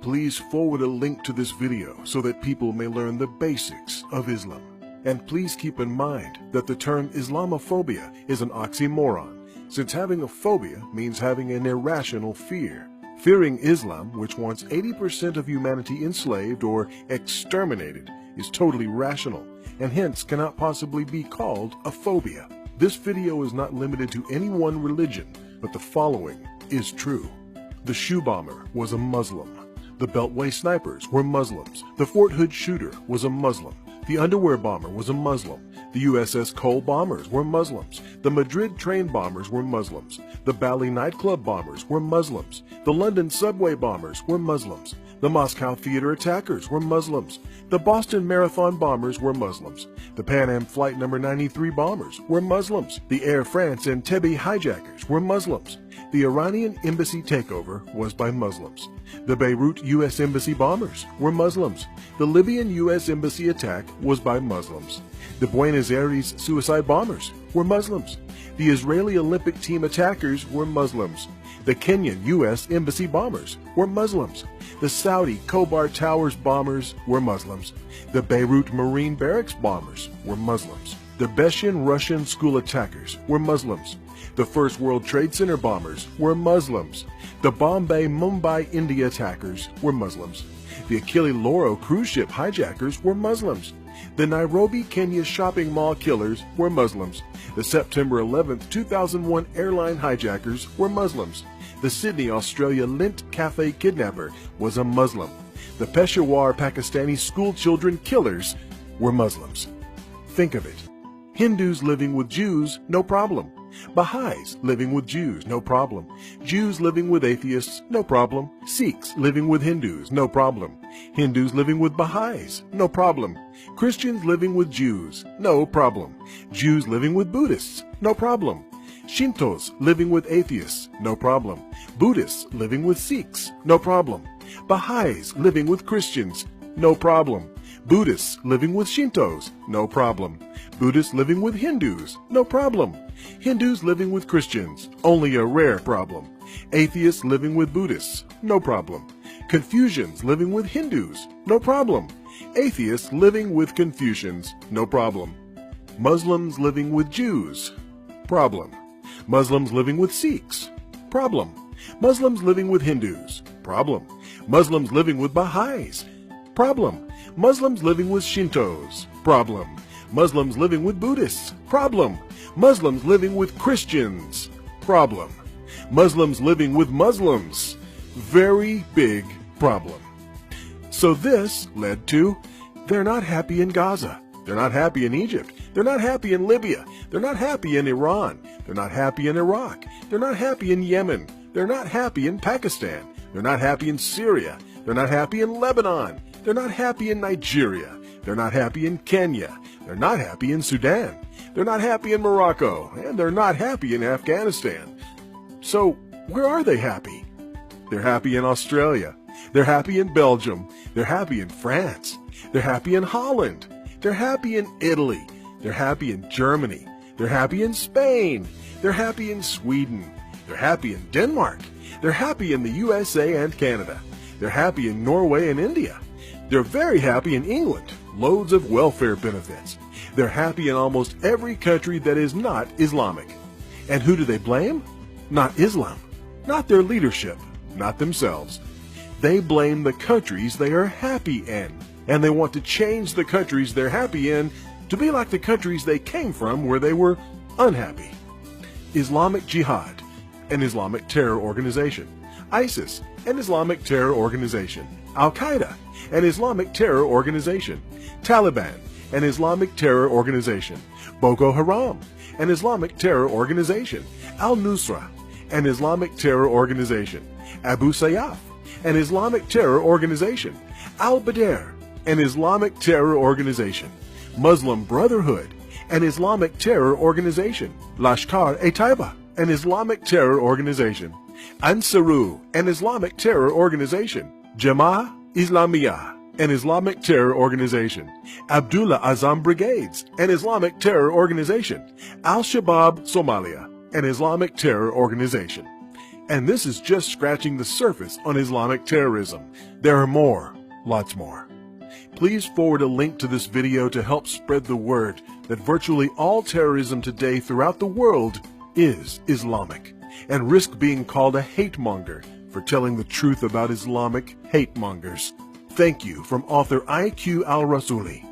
Please forward a link to this video so that people may learn the basics of Islam. And please keep in mind that the term Islamophobia is an oxymoron, since having a phobia means having an irrational fear. Fearing Islam, which wants 80% of humanity enslaved or exterminated, is totally rational, and hence cannot possibly be called a phobia. This video is not limited to any one religion, but the following is true. The shoe bomber was a Muslim. The Beltway snipers were Muslims. The Fort Hood shooter was a Muslim. The underwear bomber was a Muslim. The USS Cole bombers were Muslims. The Madrid train bombers were Muslims. The Bali nightclub bombers were Muslims. The London subway bombers were Muslims. The Moscow theater attackers were Muslims. The Boston Marathon bombers were Muslims. The Pan Am Flight No. 93 bombers were Muslims. The Air France Entebbe hijackers were Muslims. The Iranian embassy takeover was by Muslims. The Beirut U.S. Embassy bombers were Muslims. The Libyan U.S. Embassy attack was by Muslims. The Buenos Aires suicide bombers were Muslims. The Israeli Olympic team attackers were Muslims. The Kenyan U.S. Embassy bombers were Muslims. The Saudi Khobar Towers bombers were Muslims. The Beirut Marine Barracks bombers were Muslims. The Beshin Russian school attackers were Muslims. The First World Trade Center bombers were Muslims. The Bombay Mumbai India attackers were Muslims. The Achille Lauro cruise ship hijackers were Muslims. The Nairobi, Kenya shopping mall killers were Muslims. The September 11, 2001 airline hijackers were Muslims. The Sydney, Australia Lint Cafe kidnapper was a Muslim. The Peshawar Pakistani school children killers were Muslims. Think of it. Hindus living with Jews, no problem. Baha'is living with Jews, no problem. Jews living with atheists, no problem. Sikhs living with Hindus, no problem. Hindus living with Baha'is, no problem. Christians living with Jews, no problem. Jews living with Buddhists, no problem. Shintos living with atheists, no problem. Buddhists living with Sikhs, no problem. Baha'is living with Christians, no problem. Buddhists living with Shintos, no problem. Buddhists living with Hindus, no problem. Hindus living with Christians, only a rare problem. Atheists living with Buddhists, no problem. Confucians living with Hindus, no problem. Atheists living with Confucians, no problem. Muslims living with Jews, problem. Muslims living with Sikhs, problem. Muslims living with Hindus, problem. Muslims living with Baha'is, problem. Muslims living with Shintos, problem. Muslims living with Buddhists, problem. Muslims living with Christians, problem. Muslims living with Muslims, very big problem. So this led to, they're not happy in Gaza. They're not happy in Egypt. They're not happy in Libya. They're not happy in Iran. They're not happy in Iraq. They're not happy in Yemen. They're not happy in Pakistan. They're not happy in Syria. They're not happy in Lebanon. They're not happy in Nigeria. They're not happy in Kenya. They're not happy in Sudan. They're not happy in Morocco. And they're not happy in Afghanistan. So where are they happy? They're happy in Australia. They're happy in Belgium. They're happy in France. They're happy in Holland. They're happy in Italy. They're happy in Germany. They're happy in Spain. They're happy in Sweden. They're happy in Denmark. They're happy in the USA and Canada. They're happy in Norway and India. They're very happy in England. Loads of welfare benefits. They're happy in almost every country that is not Islamic. And who do they blame? Not Islam. Not their leadership. Not themselves. They blame the countries they are happy in. And they want to change the countries they're happy in to be like the countries they came from where they were unhappy. Islamic Jihad, an Islamic terror organization. ISIS, an Islamic terror organization. Al-Qaeda, an Islamic terror organization. Taliban, an Islamic terror organization. Boko Haram, an Islamic terror organization. Al-Nusra, an Islamic terror organization. Abu Sayyaf, an Islamic terror organization. Al-Badr, an Islamic terror organization. Muslim Brotherhood, an Islamic terror organization. Lashkar-e-Taiba, an Islamic terror organization. Ansaru, an Islamic terror organization. Jama'ah Islamiyah, an Islamic terror organization. Abdullah Azam Brigades, an Islamic terror organization. Al-Shabaab Somalia, an Islamic terror organization. And this is just scratching the surface on Islamic terrorism. There are more, lots more. Please forward a link to this video to help spread the word that virtually all terrorism today throughout the world is Islamic, and risk being called a hate monger for telling the truth about Islamic hate mongers. Thank you from author IQ Al-Rasuli.